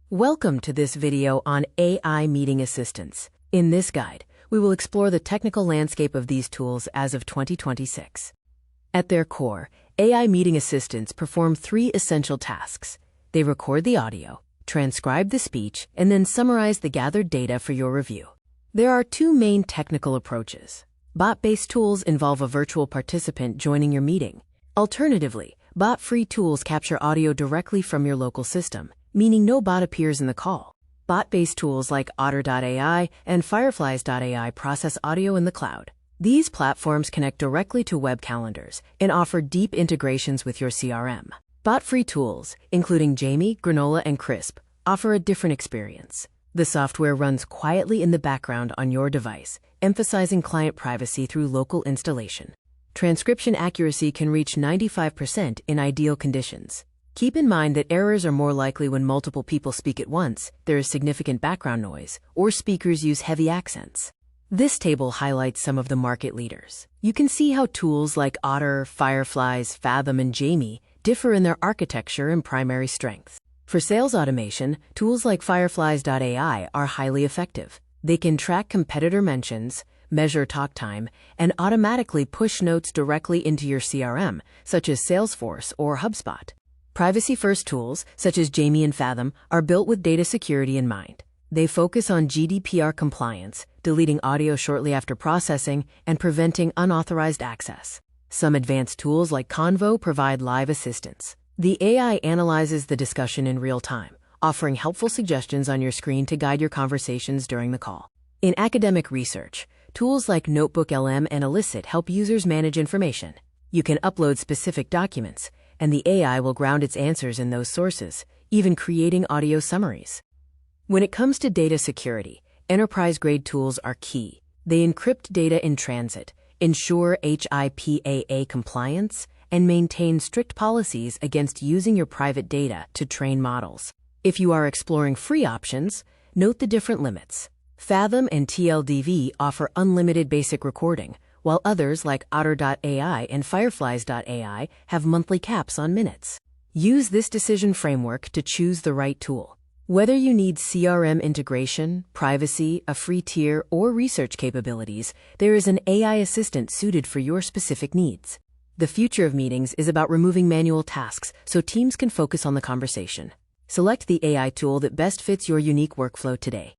Welcome to this video on AI meeting assistants. In this guide, we will explore the technical landscape of these tools as of 2026. At their core, AI meeting assistants perform three essential tasks. They record the audio, transcribe the speech, and then summarize the gathered data for your review. There are two main technical approaches. Bot-based tools involve a virtual participant joining your meeting. Alternatively, bot-free tools capture audio directly from your local system, meaning no bot appears in the call. Bot-based tools like Otter.ai and Fireflies.ai process audio in the cloud. These platforms connect directly to web calendars and offer deep integrations with your CRM. Bot-free tools, including Jamie, Granola, and Krisp, offer a different experience. The software runs quietly in the background on your device, emphasizing client privacy through local installation. Transcription accuracy can reach 95% in ideal conditions. Keep in mind that errors are more likely when multiple people speak at once, there is significant background noise, or speakers use heavy accents. This table highlights some of the market leaders. You can see how tools like Otter, Fireflies, Fathom, and Jamie differ in their architecture and primary strengths. For sales automation, tools like Fireflies.ai are highly effective. They can track competitor mentions, measure talk time, and automatically push notes directly into your CRM, such as Salesforce or HubSpot. Privacy-first tools, such as Jamie and Fathom, are built with data security in mind. They focus on GDPR compliance, deleting audio shortly after processing, and preventing unauthorized access. Some advanced tools like Convo provide live assistance. The AI analyzes the discussion in real time, offering helpful suggestions on your screen to guide your conversations during the call. In academic research, tools like NotebookLM and Elicit help users manage information. You can upload specific documents, and the AI will ground its answers in those sources, even creating audio summaries. When it comes to data security, enterprise-grade tools are key. They encrypt data in transit, ensure HIPAA compliance, and maintain strict policies against using your private data to train models. If you are exploring free options, note the different limits. Fathom and TLDV offer unlimited basic recording, while others like Otter.ai and Fireflies.ai have monthly caps on minutes. Use this decision framework to choose the right tool. Whether you need CRM integration, privacy, a free tier, or research capabilities, there is an AI assistant suited for your specific needs. The future of meetings is about removing manual tasks so teams can focus on the conversation. Select the AI tool that best fits your unique workflow today.